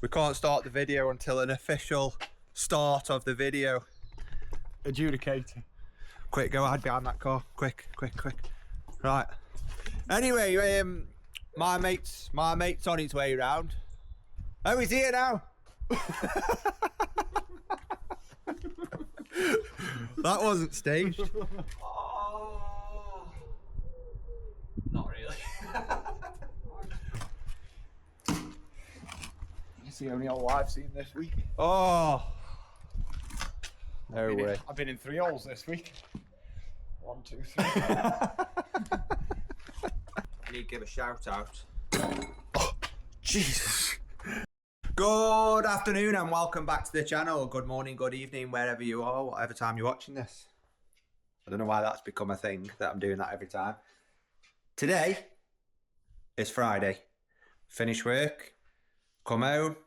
We can't start the video until an official start of the video. Adjudicator. Quick, go hide behind that car. Quick. Right. Anyway, my mate's on his way round. Oh, he's here now. That wasn't staged. Oh, not really. It's the only hole I've seen this week. Oh. No way. I've been in 3 holes this week. 1, 2, 3. I need to give a shout out. Oh, Jesus. Good afternoon and welcome back to the channel. Good morning, good evening, wherever you are, whatever time you're watching this. I don't know why that's become a thing that I'm doing that every time. Today is Friday. Finish work, come home,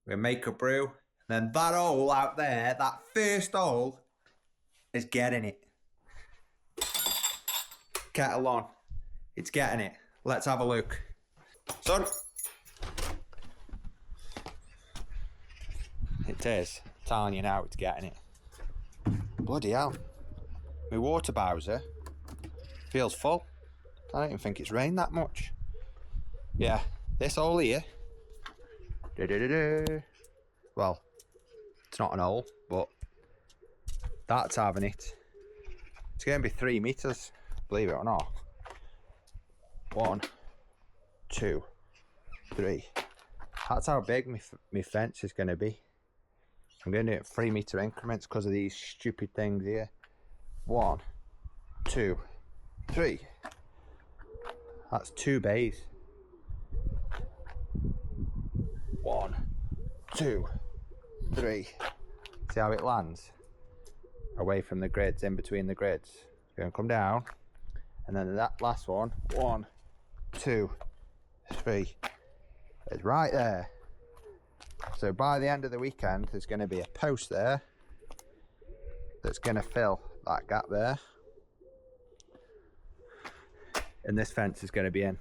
we make a brew, and then that hole out there, that first hole, is getting it. Kettle on. It's getting it. Let's have a look. Son. It is. I'm telling you now, it's getting it. Bloody hell. My water bowser feels full. I don't even think it's rained that much. Yeah, this hole here. Well, it's not an hole, but that's having it. It's going to be 3 meters, believe it or not. 1, 2, 3. That's how big my fence is going to be. I'm going to do it in 3 meter increments because of these stupid things here. 1, 2, 3. That's 2 bays. 1, 2, 3. See how it lands? Away from the grids, in between the grids. It's going to come down. And then that last one. 1, 2, 3. It's right there. So by the end of the weekend, there's going to be a post there that's going to fill that gap there. And this fence is going to be in.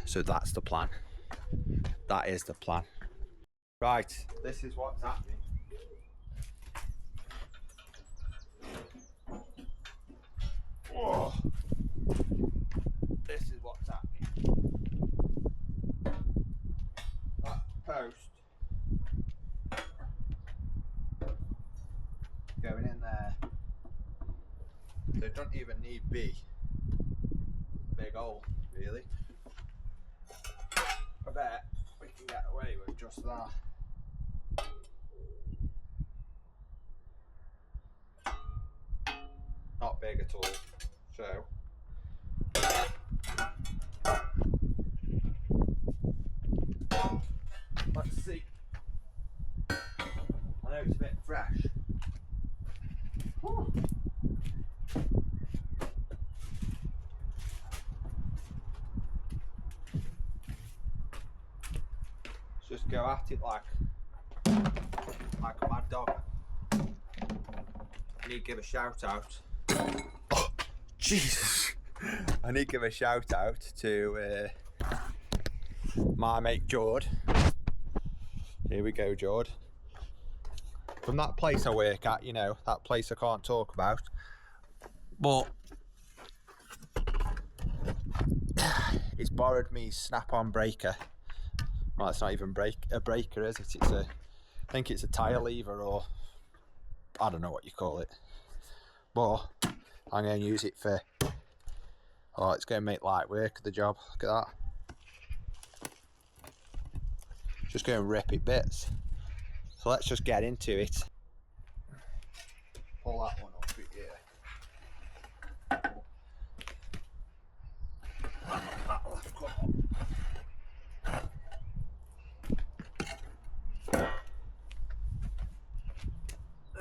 So that's the plan. That is the plan. Right, this is what's happening. Whoa. This is what's happening. That post going in there. So it don't even need big hole, really. I bet we can get away with just that. Not big at all. So let's see. I know it's a bit fresh. Whew. Just go at it like a mad dog. I need to give a shout out. Oh, Jesus! I need to give a shout out to my mate Jord. Here we go, Jord. From that place I work at, you know, that place I can't talk about. But it's borrowed me snap-on breaker. Well, it's not even a breaker, is it? I think it's a tire lever, or I don't know what you call it. But I'm going to use it for, it's going to make light work of the job. Look at that. Just going to rip it bits. So let's just get into it. Pull that one up here. That'll have come up.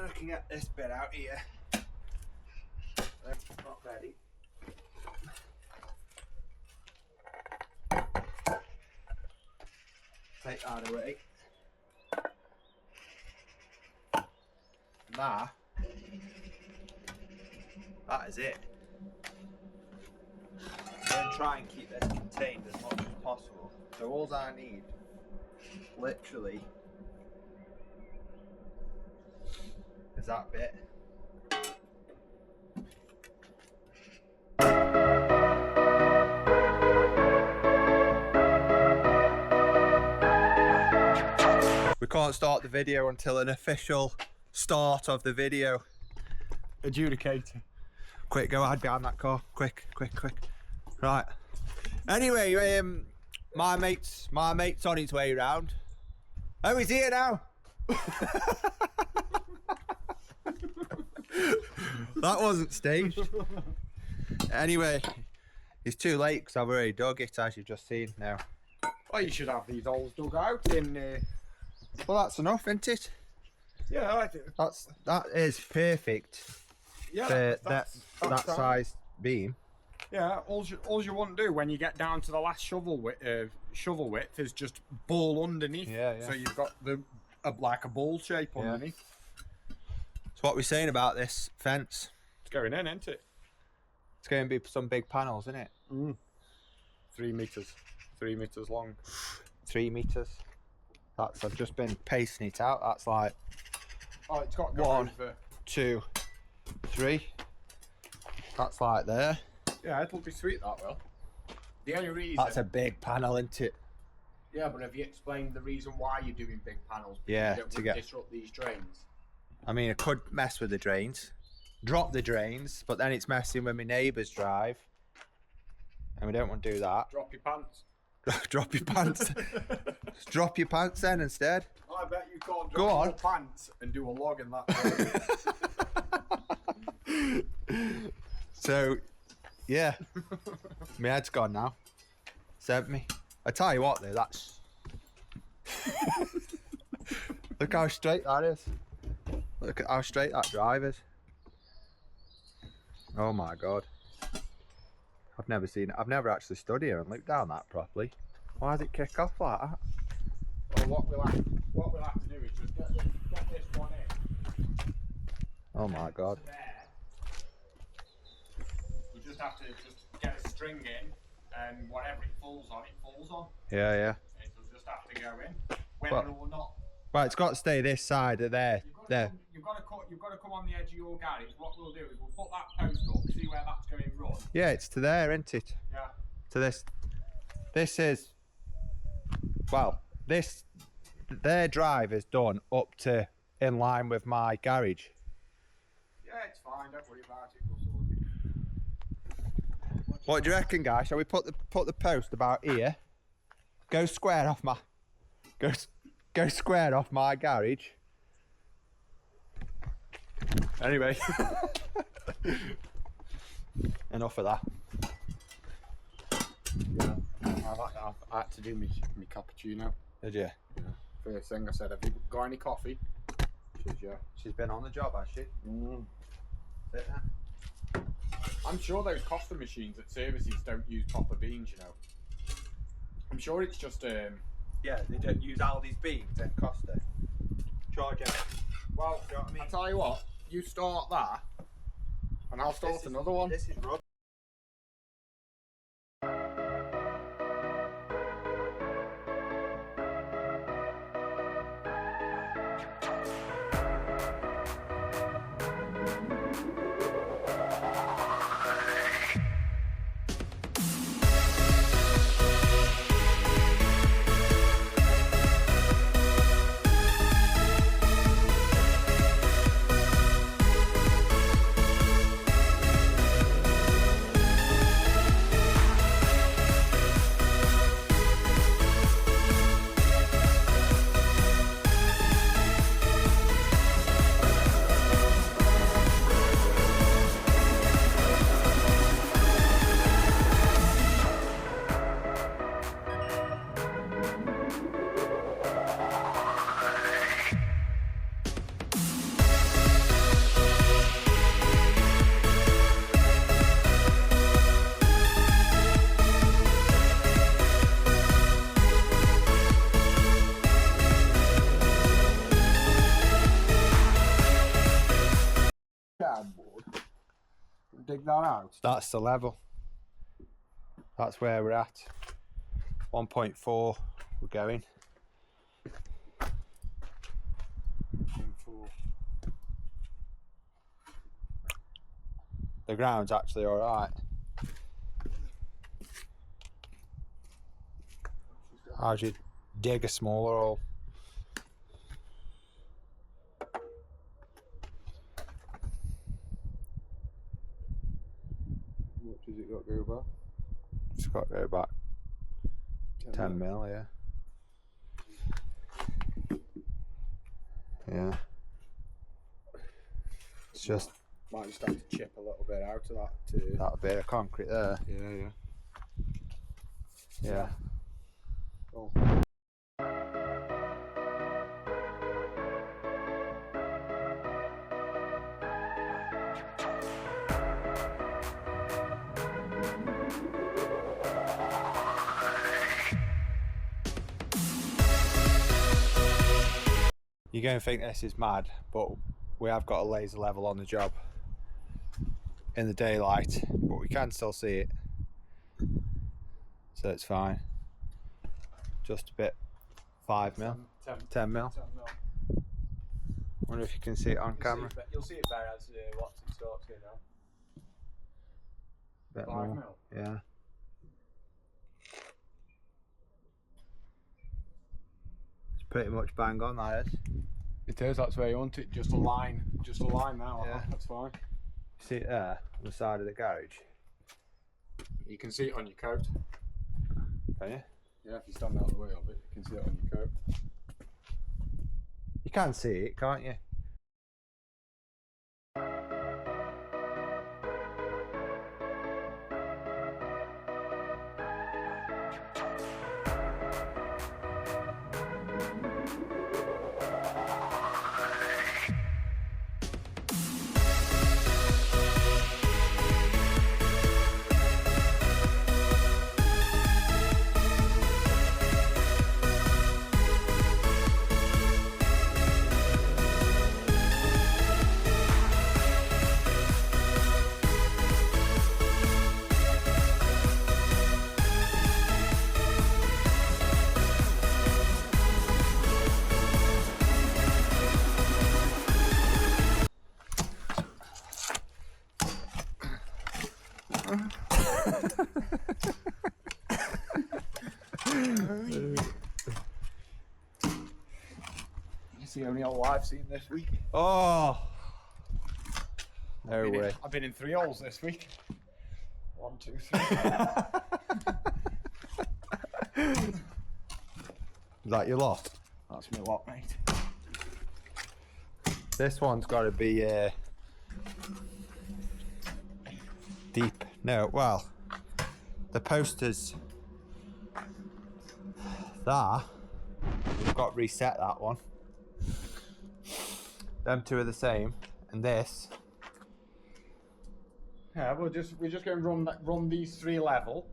I can get this bit out here. Not ready. Take that away. And that is it. I'm going to try and keep this contained as much as possible. So all I need literally is that bit. We can't start the video until an official start of the video. Adjudicator. Quick, go hide behind that car. Quick, quick, quick. Right. Anyway, my mate's on his way round. Oh, he's here now. That wasn't staged. Anyway, it's too late because I've already dug it, as you've just seen now. Well, you should have these holes dug out in. Well, that's enough, isn't it? Yeah, I do. That is perfect. Yeah, For that's that size beam. Yeah, all you want to do when you get down to the last shovel width is just ball underneath. Yeah, yeah. So you've got like a ball shape underneath. So what we're saying about this fence? It's going in, isn't it? It's going to be some big panels, isn't it? 3 meters, 3 meters long. 3 meters. I've just been pacing it out. That's like It's got to go 1, over. 2, 3. That's like there. Yeah, it'll be sweet, that will. The only reason... That's a big panel, isn't it? Yeah, but have you explained the reason why you're doing big panels? Yeah, Because it would disrupt these drains. I mean, I could mess with the drains, drop the drains, but then it's messing with my neighbour's drive, and we don't want to do that. Drop your pants. Drop your pants. Drop your pants then instead. I bet you can't Go drop on. your pants and do a log in that. So, yeah, my head's gone now. Sent me. I tell you what, though, that's. Look how straight that is. Look at how straight that drive is. Oh my god. I've never seen it. I've never actually stood here and looked down that properly. Why does it kick off like that? Well, what we'll have to do is just get this one in. Oh my god. To there. You just have to get a string in, and whatever it falls on. Yeah, yeah. It'll just have to go in, whether or not. Right, it's got to stay this side of there. There. You've got to come on the edge of your garage. What we'll do is we'll put that post up, see where that's going to run. Yeah, it's to there, isn't it? Yeah. To this. This is. Well, their drive is done up to in line with my garage. Yeah, it's fine. Don't worry about it. We'll sort it. What do you reckon, guys? Shall we put the post about here? Go square off my. Go square off my garage. Anyway, enough of that. Yeah. I had to do me cappuccino. Did you? Yeah. First thing I said, have you got any coffee? She's been on the job, has she? Sit there. I'm sure those coffee machines at services don't use proper beans, you know. I'm sure it's just Yeah, they don't use Aldi's beans in Costa. Charge it. well, You know what I mean? I'll tell you what, you start that and I'll start another one. This is rubbish. Dig that out. That's the level. That's where we're at. 1.4 we're going. The ground's actually alright. How'd you dig a smaller hole? What does it got to go back? It's got to go back 10 mil, yeah. Yeah. It's just Might just have to chip a little bit out of that. that bit of concrete there. Yeah. Yeah. Oh. You're going to think this is mad, but we have got a laser level on the job in the daylight, but we can still see it, so it's fine. Just a bit, 5 mil, 10 mil. Wonder if you can see it on camera. You'll see it better as once it starts going down. Bit 5 more. mil? Yeah. It's pretty much bang on, that is. It is, that's where you want it, just a line now, Yeah. That's fine. See it there, on the side of the garage? You can see it on your coat. Can you? Yeah, if you stand out of the way of it, you can see it on your coat. You can see it, can't you? It's the only hole I've seen this week. Oh! No way. I've been in 3 holes this week. 1, 2, 3. Is that your lot? That's my lot, mate. This one's got to be deep. No, well, the posters there, we've got to reset that one. Them two are the same, and this. Yeah, we're just going to run these 3 level.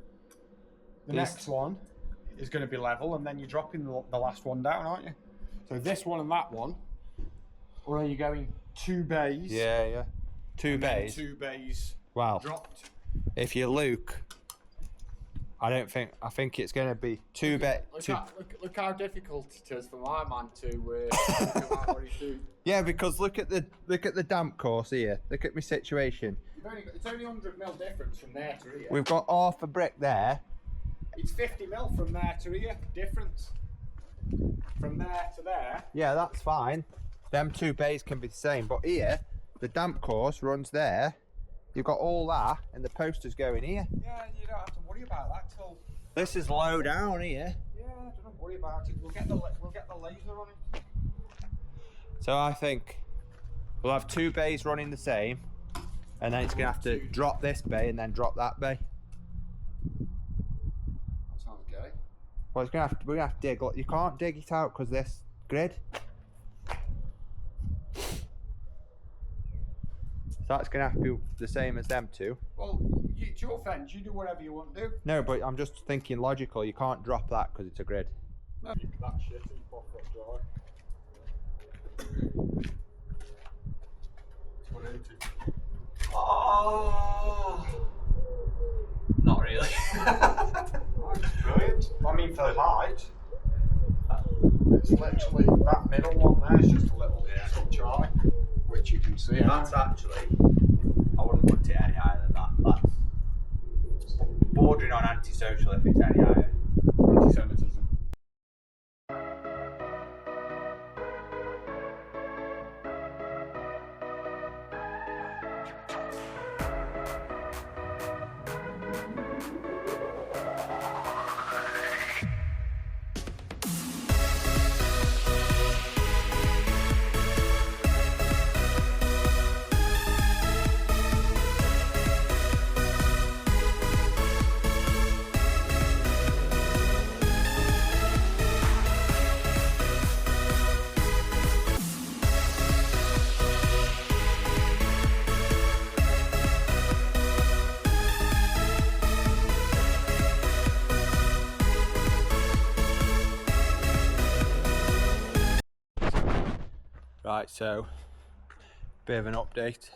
The next one is going to be level, and then you're dropping the last one down, aren't you? So this one and that one, or are you going 2 bays? Yeah. 2 bays. 2 bays. Wow. Dropped. If you look, I think it's going to be 2 bays. Look how difficult it is for my man to do what he's doing. Yeah, because look at the damp course here. Look at my situation. It's only 100 mil difference from there to here. We've got half a brick there. It's 50 mil from there to here difference. From there to there. Yeah, that's fine. Them 2 bays can be the same, but here the damp course runs there. You've got all that, and the posters going here. Yeah, you don't have to worry about that till. This is low down here. Yeah, don't worry about it. We'll get the laser on it. So I think we'll have 2 bays running the same, and then it's gonna have to drop this bay and then drop that bay. That sounds gay. Well, we're gonna have to dig. Look, you can't dig it out because this grid. So that's gonna have to be the same as them 2. Well, it's your fence. You do whatever you want to do. No, but I'm just thinking logical. You can't drop that because it's a grid. No, that shit is proper dry. Oh, not really. That's brilliant. I mean, for the height. It's literally that middle one there is just a little Charlie, which you can see. That's actually, I wouldn't put it any higher than that. That's bordering on antisocial if it's any higher. Anti-Semitism. Right, so bit of an update.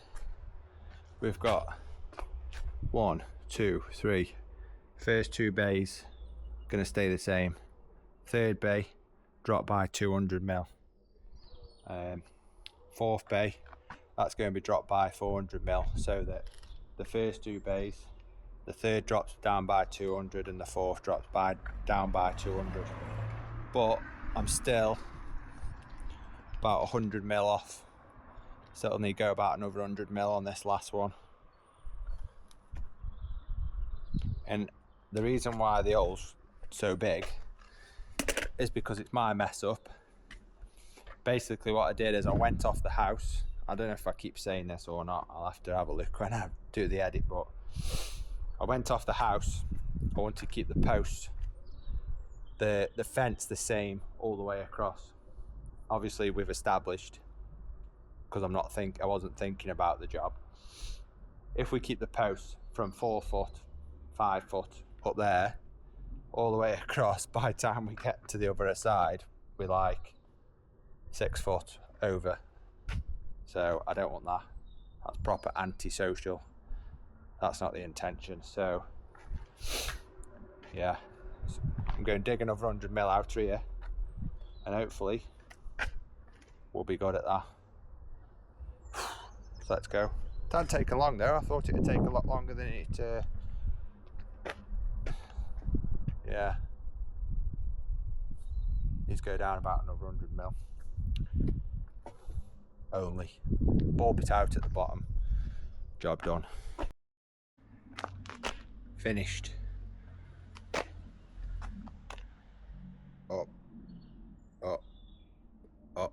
We've got 1, 2, 3. First 2 bays gonna stay the same. Third bay dropped by 200 mil. Fourth bay, that's going to be dropped by 400 mil, so that the first 2 bays, the third drops down by 200 and the fourth drops down by 200. But I'm still about 100 mil off, so it'll need to go about another 100 mil on this last one. And the reason why the hole's so big is because it's my mess up. Basically what I did is I went off the house. I don't know if I keep saying this or not, I'll have to have a look when I do the edit, but I went off the house. I want to keep the post, the fence the same all the way across. Obviously we've established, because I wasn't thinking about the job, if we keep the post from 4 foot, 5 foot up there all the way across, by the time we get to the other side we're like 6 foot over. So I don't want that. That's proper antisocial. That's not the intention. So yeah, I'm going to dig another 100 mil out here and hopefully we'll be good at that. So let's go. Didn't take long though. I thought it would take a lot longer than it yeah, needs to go down about another 100 mil only. Bulb it out at the bottom. Job done. Finished. Up, up, up.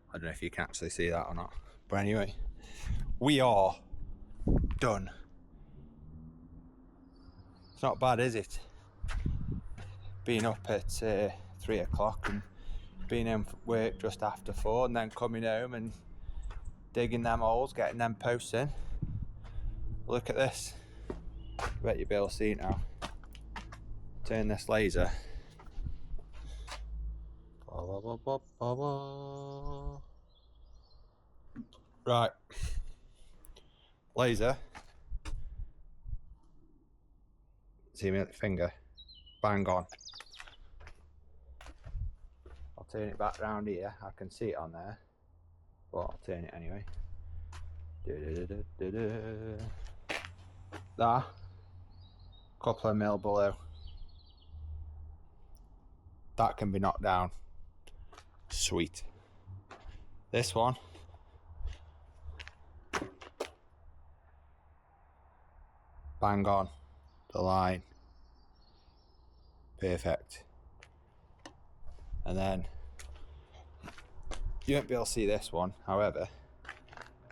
I don't know if you can actually see that or not, but anyway, we are done. It's not bad, is it? Being up at 3 o'clock and being in work just after 4 and then coming home and digging them holes, getting them posts in. Look at this. I bet you'll be able to see it now. Turn this laser. Right. Laser. See me at the finger. Bang on. I'll turn it back round here. I can see it on there, but I'll turn it anyway. That. Couple of mil below. That can be knocked down. Sweet. This one. Bang on. The line. Perfect. And then you won't be able to see this one, however,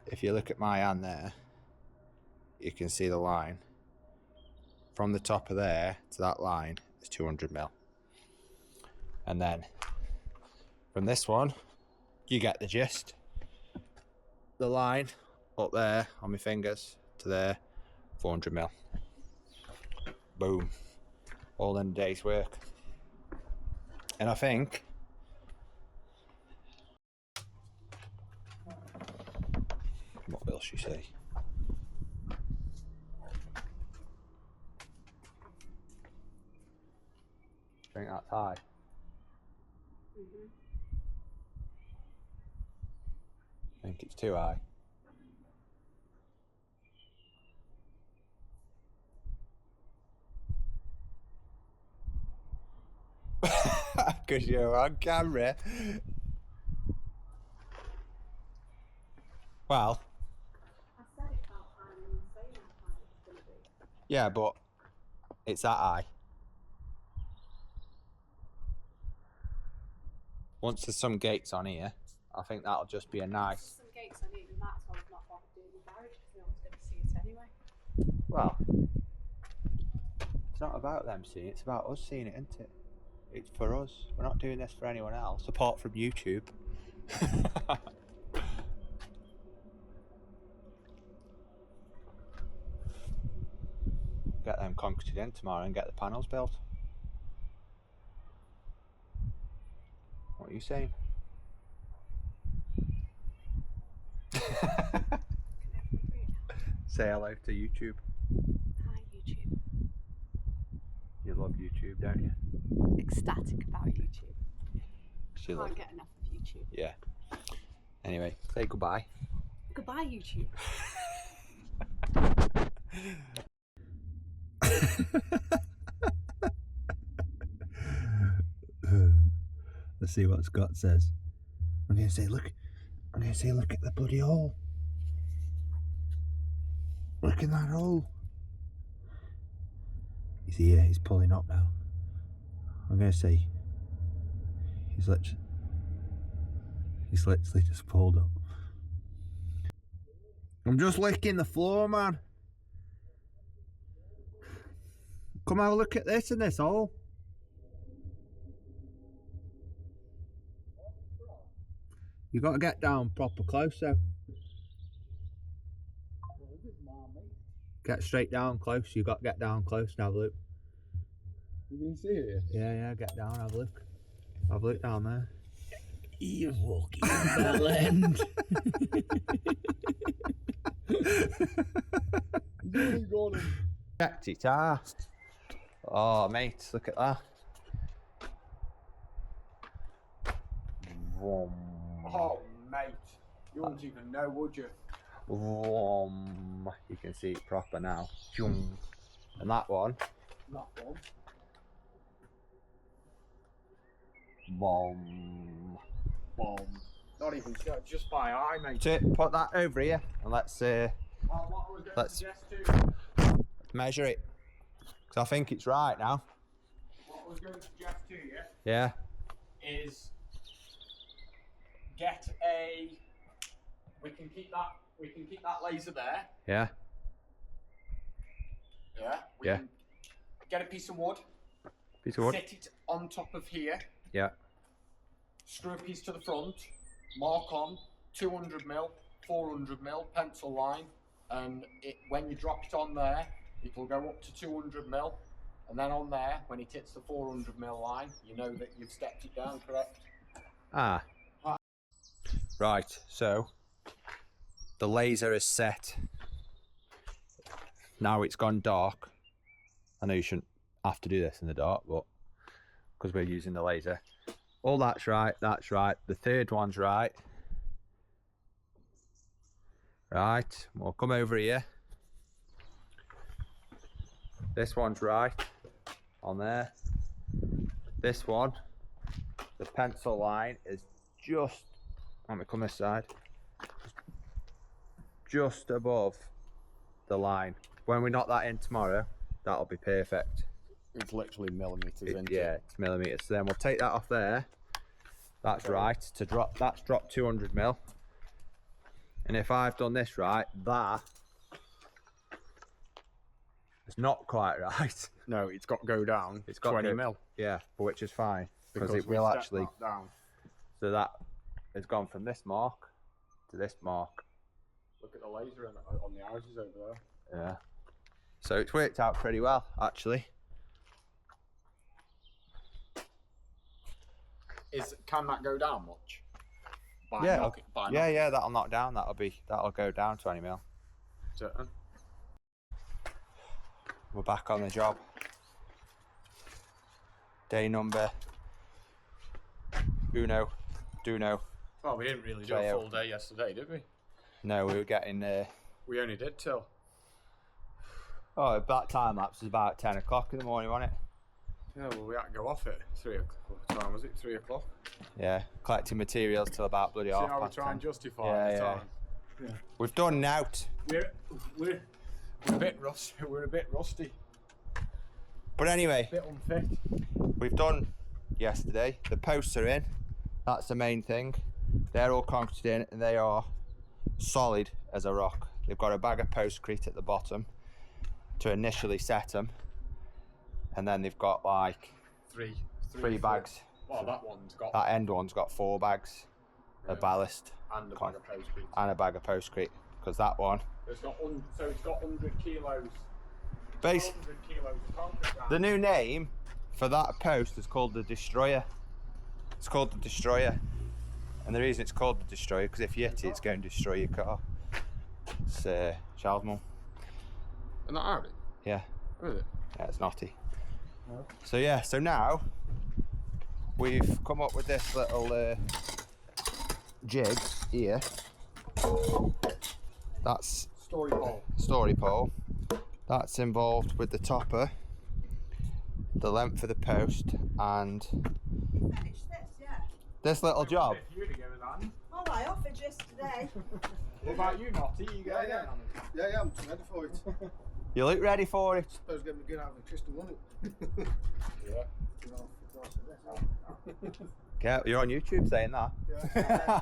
if you look at my hand there, you can see the line. From the top of there to that line is 200 mil. And then from this one, you get the gist. The line up there on my fingers to there, 400 mil. Boom. All in a day's work. And I think what will she say? I think that's high. think it's too high. Because you're on camera. Well, I said it felt high and you say how high it's going to be. yeah, but it's that high. Once there's some gates on here, I think that'll just be a nice... Some gates on here, we might as well not bother doing the garage because no one's going to see it anyway. Well, it's not about them seeing it, it's about us seeing it, isn't it? It's for us. We're not doing this for anyone else, apart from YouTube. Get them concreted in tomorrow and get the panels built. What are you saying? Say hello to YouTube. Hi YouTube. You love YouTube, don't you? Ecstatic about YouTube. She Can't loves. get enough of YouTube. Yeah. Anyway, say goodbye. Goodbye YouTube. Let's see what Scott says. I'm gonna say, look at the bloody hole. Look in that hole. You see, yeah, he's pulling up now. I'm gonna say, he's literally just pulled up. I'm just licking the floor, man. Come have a look at this in this hole. You got to get down proper close though. Get straight down close. You got to get down close and have a look. You can see it? Yeah, get down, have a look. Have a look down there. You're walking bell end. Checked it, ah. Oh, mate, look at that. Vroom. Oh, mate. You wouldn't even know, would you? Vroom. You can see it proper now. Vroom. And that one. That one. Boom. Bomb. Not even just by eye, mate. Put that over here and let's Well, what I was going let's- to suggest to measure it. Because I think it's right now. what I was going to suggest to you Yeah. is get a. We can keep that laser there. Yeah. Yeah. We Yeah. Can get a piece of wood. Piece of wood. Sit it on top of here. Yeah. Screw a piece to the front. Mark on 200mm, 400mm pencil line, and when you drop it on there, it will go up to 200mm, and then on there, when it hits the 400mm line, you know that you've stepped it down, correct? Ah. Right, so the laser is set. Now it's gone dark. I know you shouldn't have to do this in the dark, but because we're using the laser. All that's right, that's right. The third one's right. Right, we'll come over here. This one's right on there. This one, the pencil line is just, let me come this side, just above the line. When we knock that in tomorrow, that'll be perfect. It's literally millimetres, isn't Yeah, it? it's millimetres. So then we'll take that off there. That's right. To drop, that's dropped 200mm. And if I've done this right, that is not quite right. No, it's got to go down. It's got 20mm. Yeah, but which is fine because it we will stepped actually. that down. So that has gone from this mark to this mark. Look at the laser on the houses over there. Yeah. So it's worked out pretty well, actually. Can that go down much? Yeah, yeah, that'll knock down. That'll go down 20mm. Certain. We're back on the job. Day number uno, duno, Well, we didn't really do So, a yeah. full day yesterday, did we? No, we were getting. We only did till. Oh, that time lapse was about 10 o'clock in the morning, wasn't it? Yeah, well, we had to go off at 3 o'clock. What time was it? 3 o'clock? Yeah, collecting materials till about bloody See half how we past try 10. and justify Yeah, the yeah. time. Yeah. We've done out. We're a bit rusty. We're a bit rusty. But anyway, A bit unfit. we've done yesterday. The posts are in. That's the main thing. They're all concreted in and they are solid as a rock. They've got a bag of post-crete at the bottom to initially set them. And then they've got like three bags. Well, that one's got. That end one's got 4 bags of ballast And a bag of post-crete. and a bag of post-crete. Because that one, It's got so it's got 100 kilos. 100 kilos of concrete. the new name for that post is called the Destroyer. It's called the Destroyer. And the reason it's called the Destroyer, because if you hit it, it's going to destroy your car. It's Charles. And that Audi? Yeah. Is it? Yeah, it's naughty. No. So yeah, so now we've come up with this little jig here. That's story pole. That's involved with the topper, the length of the post, and Finish this, yeah. this little job. If you'd have given that. Oh, I offered yesterday. What about you, Notty? You got it? Yeah, I'm ready for it. You look ready for it. Suppose get me good out of the crystal, won't it? Yeah. You know, for the rest of this. Okay, you're on YouTube saying that. Yeah,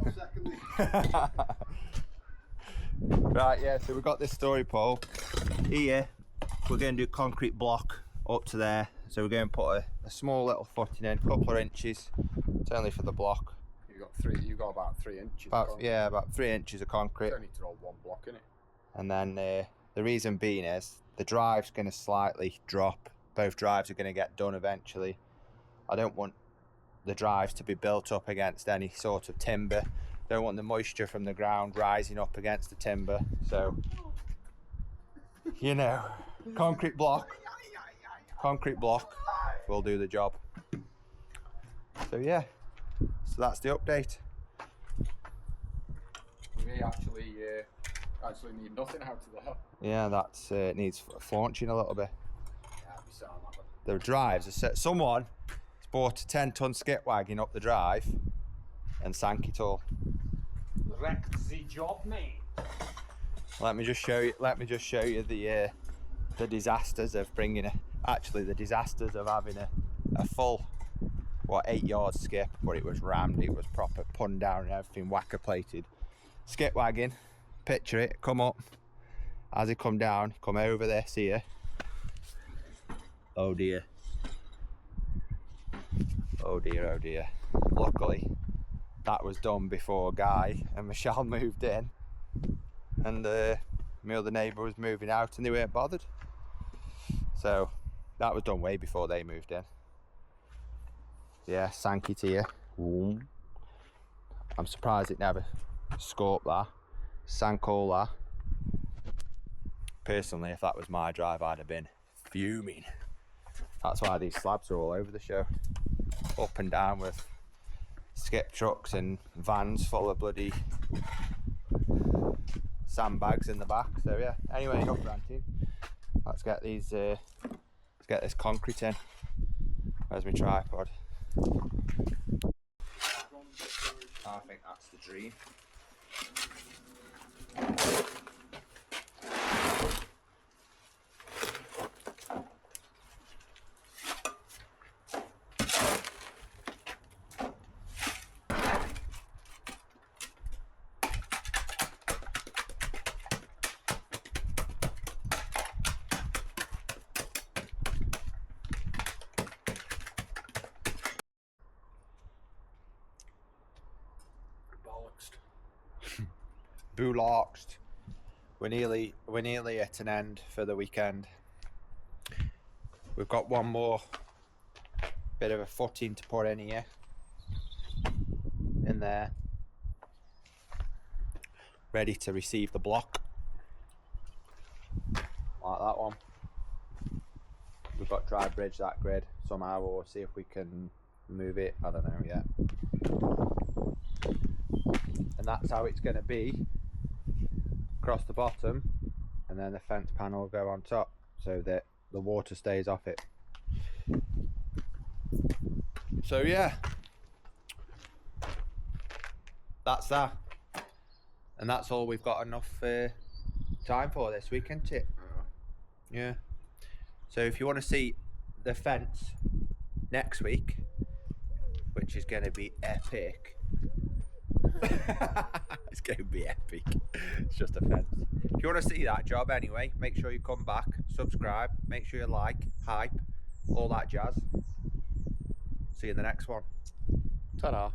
I'll second it. Right, yeah, so we've got this story pole. Here, we're going to do concrete block up to there. So we're going to put a small little footing in, a couple of inches. It's only for the block. You got about 3 inches. About 3 inches of concrete. It's only to hold one block, innit? And then the reason being is the drive's going to slightly drop. Both drives are going to get done eventually. I don't want the drives to be built up against any sort of timber. Don't want the moisture from the ground rising up against the timber. So, you know, concrete block will do the job. So yeah, so that's the update. We actually need nothing out of there. Yeah, that's it needs flaunching a little bit. Yeah, I'll be sad on that one. The drives are set. Someone has bought a 10-ton skip wagon up the drive and sank it all. Wrecked the job, mate. Let me just show you the disasters of bringing the disasters of having a full 8-yard skip, but it was rammed, it was proper pun down and everything, whacker plated. Skip wagon, picture it, come up. As it come down, come over this here. Oh dear. Oh dear, oh dear. Luckily, that was done before Guy and Michelle moved in. And my other neighbour was moving out and they weren't bothered. So, that was done way before they moved in. Yeah, sank it here. Ooh. I'm surprised it never scorped that. Sank all that. Personally, if that was my drive, I'd have been fuming. That's why these slabs are all over the show. Up and down with skip trucks and vans full of bloody sandbags in the back. So yeah, anyway, enough ranting. Let's get these let's get this concrete in. Where's my tripod? I think that's the dream. Booloxed. We're nearly at an end for the weekend. We've got one more bit of a footing to put in here, in there, ready to receive the block, like that one. We've got dry bridge that grid somehow, or see if we can move it, I don't know yet. And that's how it's going to be across the bottom, and then the fence panel will go on top so that the water stays off it. So yeah, that's that, and that's all we've got enough time for this week, isn't it? Yeah. So if you want to see the fence next week, which is going to be epic. It's going to be epic. It's just a fence. If you want to see that job anyway, make sure you come back, subscribe, make sure you like, hype, all that jazz. See you in the next one. Ta-da.